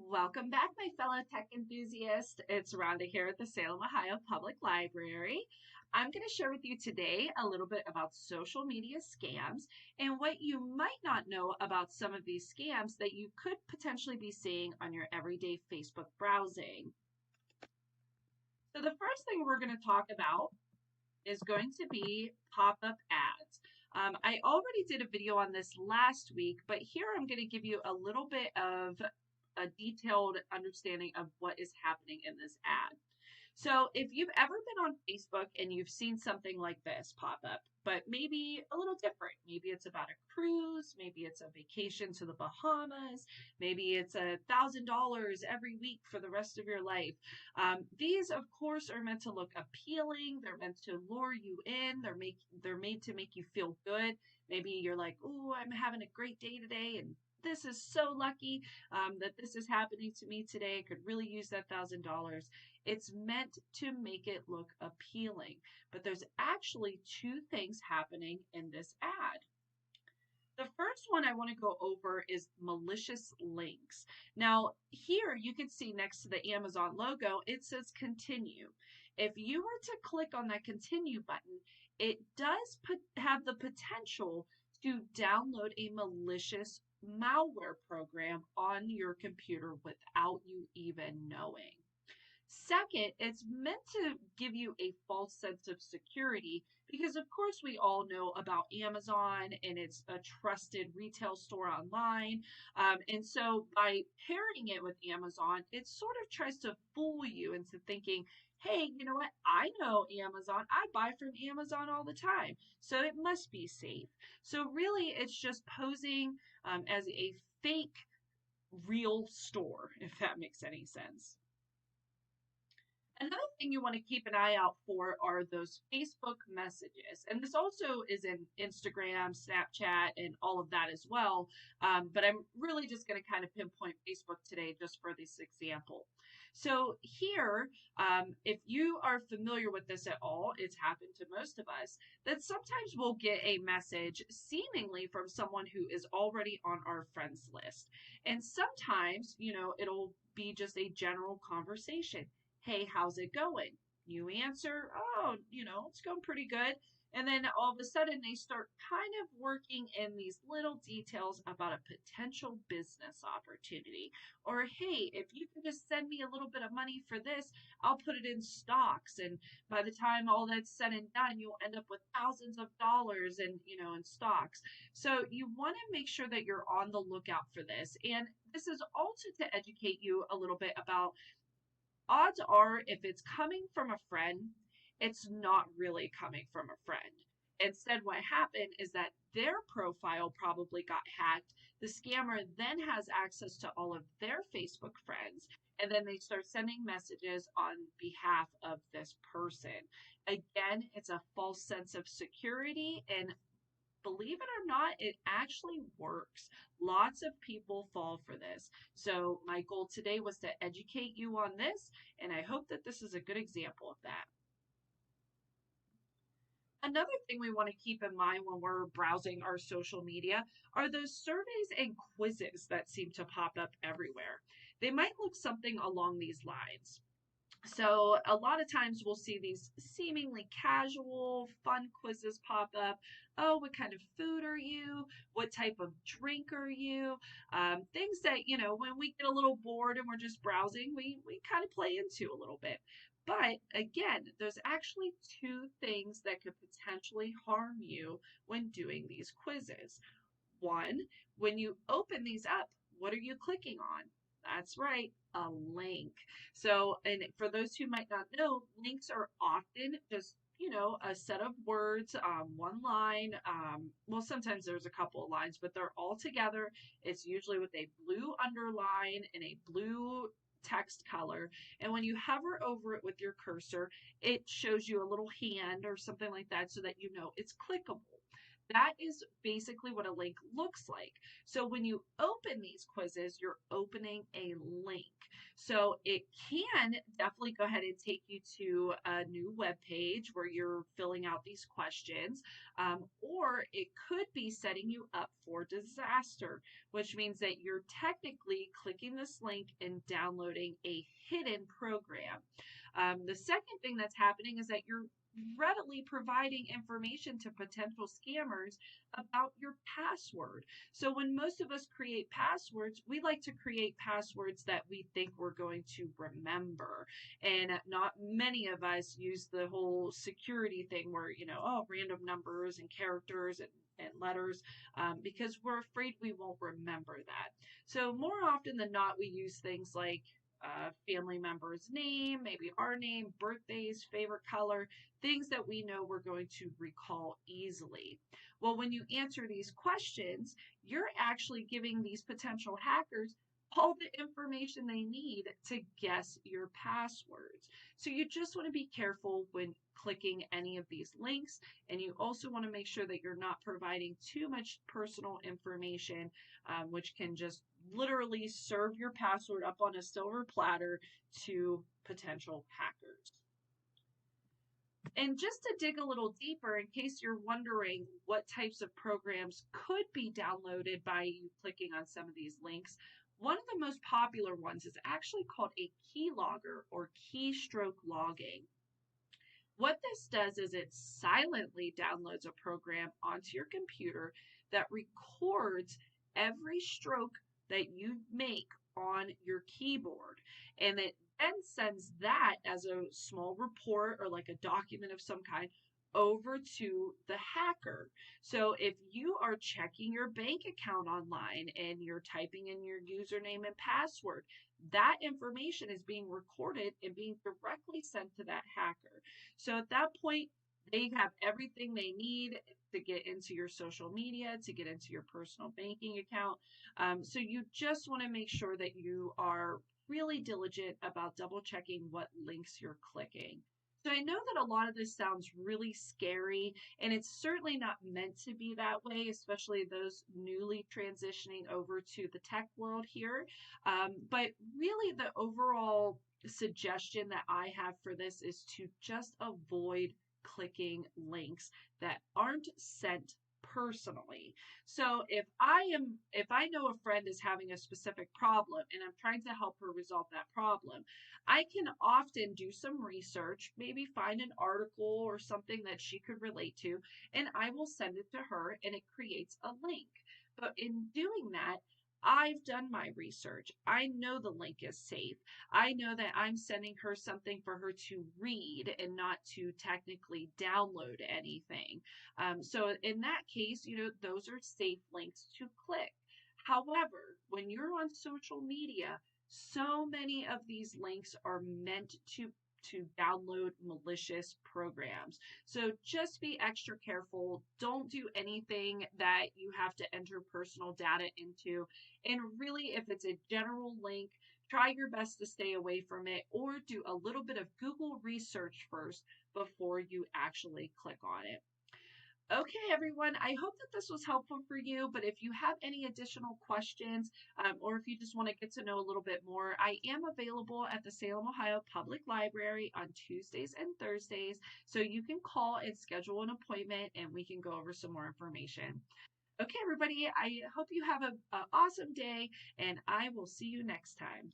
Welcome back, my fellow tech enthusiasts. It's Rhonda here at the Salem, Ohio Public Library. I'm going to share with you today a little bit about social media scams and what you might not know about some of these scams that you could potentially be seeing on your everyday Facebook browsing. So the first thing we're going to talk about is going to be pop-up ads. I already did a video on this last week, but here I'm going to give you a little bit of a detailed understanding of what is happening in this ad. So if you've ever been on Facebook and you've seen something like this pop up, but maybe a little different, maybe it's about a cruise, maybe it's a vacation to the Bahamas, maybe it's $1,000 every week for the rest of your life. These, of course, are meant to look appealing. They're meant to lure you in. They're made to make you feel good. Maybe you're like, "Oh, I'm having a great day today," and this is so lucky that this is happening to me today. I could really use that $1,000. It's meant to make it look appealing, but there's actually two things happening in this ad. The first one I want to go over is malicious links. Now, here you can see next to the Amazon logo, it says continue. If you were to click on that continue button, it does have the potential to download a malicious malware program on your computer without you even knowing. Second, it's meant to give you a false sense of security because, of course, we all know about Amazon and it's a trusted retail store online. And so by pairing it with Amazon, it sort of tries to fool you into thinking, hey, you know what? I know Amazon. I buy from Amazon all the time. So it must be safe. So really, it's just posing as a fake real store, if that makes any sense. Another thing you want to keep an eye out for are those Facebook messages. And this also is in Instagram, Snapchat, and all of that as well. But I'm really just going to kind of pinpoint Facebook today just for this example. So here, if you are familiar with this at all, it's happened to most of us, that sometimes we'll get a message seemingly from someone who is already on our friends list. And sometimes, it'll be just a general conversation. Hey, how's it going? You answer, oh, it's going pretty good. And then all of a sudden they start kind of working in these little details about a potential business opportunity. Or, hey, if you can just send me a little bit of money for this, I'll put it in stocks. And by the time all that's said and done, you'll end up with thousands of dollars in stocks. So you want to make sure that you're on the lookout for this. And this is also to educate you a little bit about odds are if it's coming from a friend, it's not really coming from a friend. Instead, what happened is that their profile probably got hacked. The scammer then has access to all of their Facebook friends, and then they start sending messages on behalf of this person. Again, it's a false sense of security, and believe it or not, it actually works. Lots of people fall for this. So my goal today was to educate you on this, and I hope that this is a good example of that. Another thing we want to keep in mind when we're browsing our social media are those surveys and quizzes that seem to pop up everywhere. They might look something along these lines. So a lot of times we'll see these seemingly casual, fun quizzes pop up. Oh, what kind of food are you? What type of drink are you? Things that, when we get a little bored and we're just browsing, we kind of play into a little bit. But again, there's actually two things that could potentially harm you when doing these quizzes. One, when you open these up, what are you clicking on? That's right, a link. So, and for those who might not know, links are often just, a set of words, one line. Well, sometimes there's a couple of lines, but they're all together. It's usually with a blue underline and a blue text color. And when you hover over it with your cursor, it shows you a little hand or something like that so that you know it's clickable. That is basically what a link looks like. So when you open these quizzes, you're opening a link. So it can definitely go ahead and take you to a new web page where you're filling out these questions, or it could be setting you up for disaster, which means that you're technically clicking this link and downloading a hidden program. The second thing that's happening is that you're readily providing information to potential scammers about your password. So when most of us create passwords, we like to create passwords that we think we're going to remember. And not many of us use the whole security thing where, oh, random numbers and characters and letters, because we're afraid we won't remember that. So more often than not, we use things like family member's name, maybe our name, birthdays, favorite color, things that we know we're going to recall easily. Well, when you answer these questions, you're actually giving these potential hackers all the information they need to guess your passwords. So you just want to be careful when clicking any of these links, and you also want to make sure that you're not providing too much personal information, which can just literally serve your password up on a silver platter to potential hackers. And just to dig a little deeper, in case you're wondering what types of programs could be downloaded by you clicking on some of these links, one of the most popular ones is actually called a keylogger or keystroke logging. What this does is it silently downloads a program onto your computer that records every stroke that you make on your keyboard. And it then sends that as a small report or like a document of some kind over to the hacker. So if you are checking your bank account online and you're typing in your username and password, that information is being recorded and being directly sent to that hacker. So at that point, they have everything they need to get into your social media, to get into your personal banking account. So you just want to make sure that you are really diligent about double checking what links you're clicking. So I know that a lot of this sounds really scary, and it's certainly not meant to be that way, especially those newly transitioning over to the tech world here. But really, the overall suggestion that I have for this is to just avoid clicking links that aren't sent personally. So if I know a friend is having a specific problem and I'm trying to help her resolve that problem, I can often do some research, maybe find an article or something that she could relate to, and I will send it to her and it creates a link. But in doing that, I've done my research. I know the link is safe. I know that I'm sending her something for her to read and not to technically download anything. So in that case, those are safe links to click. However, when you're on social media, so many of these links are meant to download malicious programs. So just be extra careful. Don't do anything that you have to enter personal data into. And really, if it's a general link, try your best to stay away from it or do a little bit of Google research first before you actually click on it. Okay, everyone, I hope that this was helpful for you, but if you have any additional questions, or if you just want to get to know a little bit more, I am available at the Salem, Ohio Public Library on Tuesdays and Thursdays, so you can call and schedule an appointment and we can go over some more information. Okay, everybody, I hope you have an awesome day, and I will see you next time.